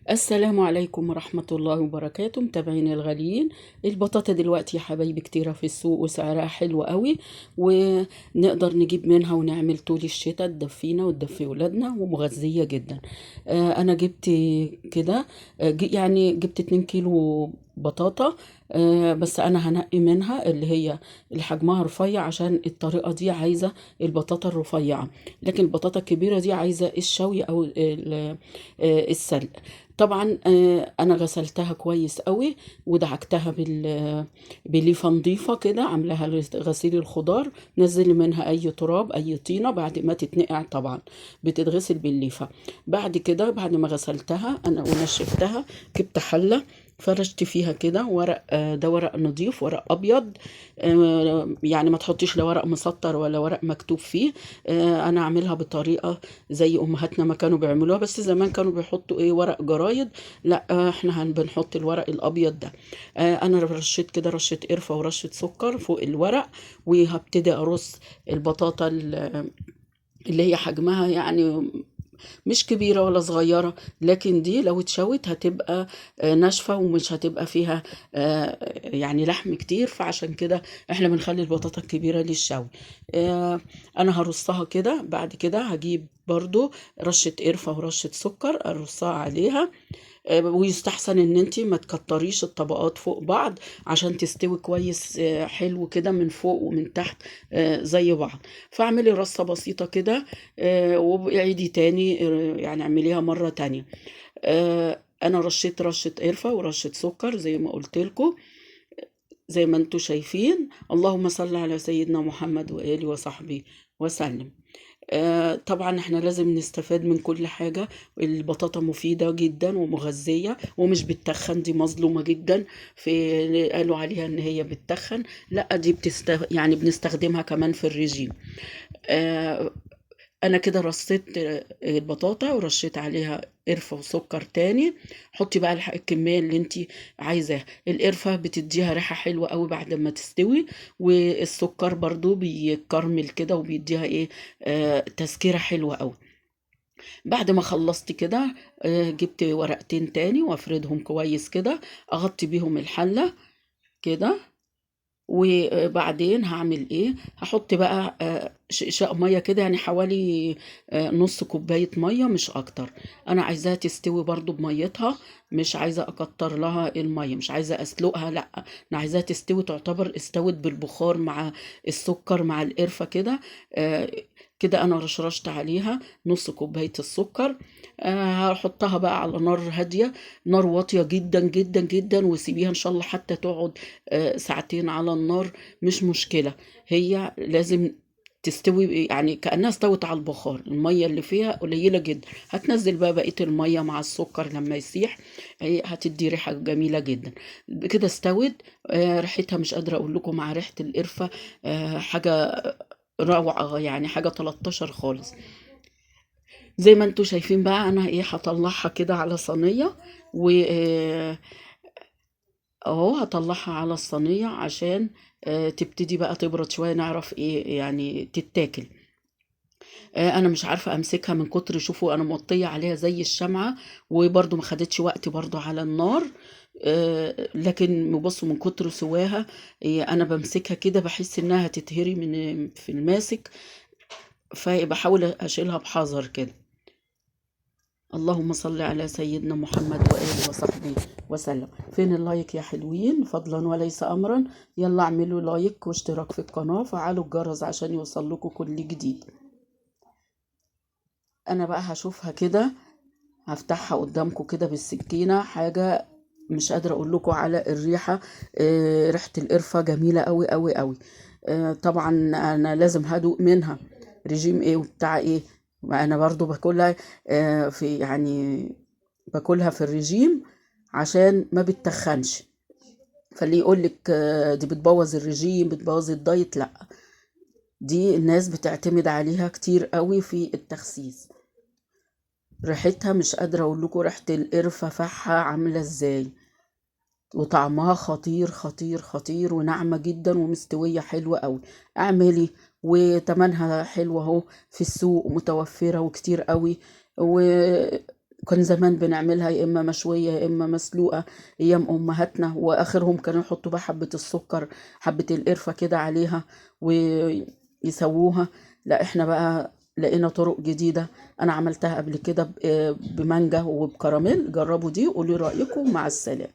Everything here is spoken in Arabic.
السلام عليكم ورحمة الله وبركاته، متابعينا الغاليين. البطاطا دلوقتي يا حبايبي كتيرة في السوق وسعرها حلو قوي، ونقدر نجيب منها ونعمل طول الشتاء تدفينا وتدفي ولادنا ومغذية جدا. انا جبت كده، يعني جبت 2 كيلو بطاطا. بس انا هنقي منها اللي حجمها رفيع، عشان الطريقة دي عايزة البطاطا الرفيعة، لكن البطاطا الكبيرة دي عايزة الشوي او السلق. طبعا انا غسلتها كويس قوي، ودعكتها بليفه نظيفه كده، عاملاها غسيل الخضار، نزلي منها اي تراب اي طينه بعد ما تتنقع. طبعا بتتغسل بالليفه. بعد كده بعد ما غسلتها انا ونشفتها، جبت حله، فرشت فيها كده ورق، ده ورق نظيف، ورق ابيض. يعني ما تحطيش لا ورق مسطر ولا ورق مكتوب فيه. انا عاملها بطريقه زي امهاتنا ما كانوا بيعملوها، بس زمان كانوا بيحطوا ايه، ورق جرايد. لا، احنا بنحط الورق الابيض ده. انا رشيت كده رشة قرفة ورشة سكر فوق الورق، وهبتدي ارص البطاطا اللي هي حجمها يعني مش كبيرة ولا صغيرة، لكن دي لو اتشوت هتبقى ناشفة، ومش هتبقى فيها يعني لحم كتير، فعشان كده احنا بنخلي البطاطا الكبيرة للشوي. آه، انا هرصها كده. بعد كده هجيب برضو رشة قرفة ورشة سكر ارصها عليها. ويستحسن ان انتي ما تكتريش الطبقات فوق بعض، عشان تستوي كويس حلو كده من فوق ومن تحت زي بعض. فاعملي رصة بسيطة كده، وعيدي تاني، يعني اعمليها مرة تانية. انا رشيت رشة قرفة ورشة سكر زي ما قلت لكم، زي ما انتوا شايفين. اللهم صل على سيدنا محمد وآله وصحبه وسلم. طبعا احنا لازم نستفاد من كل حاجة. البطاطا مفيدة جدا ومغذية ومش بتتخن، دي مظلومة جدا. في قالوا عليها ان هي بتتخن، لا دي يعني بنستخدمها كمان في الرجيم. آه، انا كده رصيت البطاطا ورشيت عليها قرفة وسكر تاني. حطي بقى الكمية اللي انتي عايزاها. القرفة بتديها ريحة حلوة قوي بعد ما تستوي، والسكر برضو بيكرمل كده وبيديها ايه، تسكيرة حلوة قوي. بعد ما خلصت كده، جبت ورقتين تاني وافردهم كويس كده، اغطي بيهم الحلة كده. وبعدين هعمل ايه، هحط بقى شقشاق ميه كده، يعني حوالي نص كوبايه ميه مش اكتر. انا عايزاها تستوي برضو بميتها، مش عايزه اكتر لها الميه، مش عايزه اسلقها، لا انا عايزاها تستوي تعتبر استوت بالبخار مع السكر مع القرفه كده. آه، كده انا رشرشت عليها نص كوبايه السكر. هحطها بقى على نار هاديه، نار واطيه جدا جدا جدا، وسيبيها ان شاء الله حتى تقعد ساعتين على النار، مش مشكلة. هي لازم تستوي، يعني كأنها استوت على البخار، المية اللي فيها قليلة جدا. هتنزل بقى بقية المية مع السكر لما يسيح، هي هتدي ريحة جميلة جدا. كده استوت. ريحتها مش قادرة اقول لكم، مع ريحة القرفة حاجة روعة، يعني حاجة 13 خالص. زي ما انتوا شايفين بقى، انا ايه هطلعها كده على صينية، و اهو هطلعها على الصينية عشان تبتدي بقى تبرد شوية، نعرف ايه يعني تتاكل. انا مش عارفة امسكها من كتر، شوفوا انا موطية عليها زي الشمعة، وبرضو ما خدتش وقت برضو على النار. لكن بصوا من كتر سواها، انا بمسكها كده بحس انها هتتهري من في الماسك، فبحاول اشيلها بحذر كده. اللهم صل على سيدنا محمد وآله وصحبه وسلم. فين اللايك يا حلوين؟ فضلا وليس أمرا. يلا اعملوا لايك واشتراك في القناة، فعلوا الجرس عشان يوصل لكم كل جديد. أنا بقى هشوفها كده، هفتحها قدامكم كده بالسكينة، حاجة مش قادرة أقول لكم على الريحة. ريحة القرفة جميلة قوي قوي قوي. طبعا أنا لازم هدوق منها. رجيم إيه وبتاع إيه، ما أنا برضو باكلها في يعني باكلها في الرجيم عشان ما بتتخنش. فاللي يقولك دي بتبوظ الرجيم بتبوظ الدايت، لا، دي الناس بتعتمد عليها كتير قوي في التخسيس. ريحتها مش قادرة اقول لكم، ريحة القرفة فحة عاملة ازاي، وطعمها خطير خطير خطير، وناعمة جدا ومستوية حلوة قوي. اعملي، وتمنها حلوة اهو، في السوق متوفرة وكتير قوي. كان زمان بنعملها يا إما مشوية يا إما مسلوقة أيام أمهاتنا، وآخرهم كانوا يحطوا بقى حبة السكر، حبة القرفة كده عليها ويسووها. لا إحنا بقى لقينا طرق جديدة. أنا عملتها قبل كده بمانجا وبكراميل، جربوا دي وقولوا رأيكم. مع السلامة.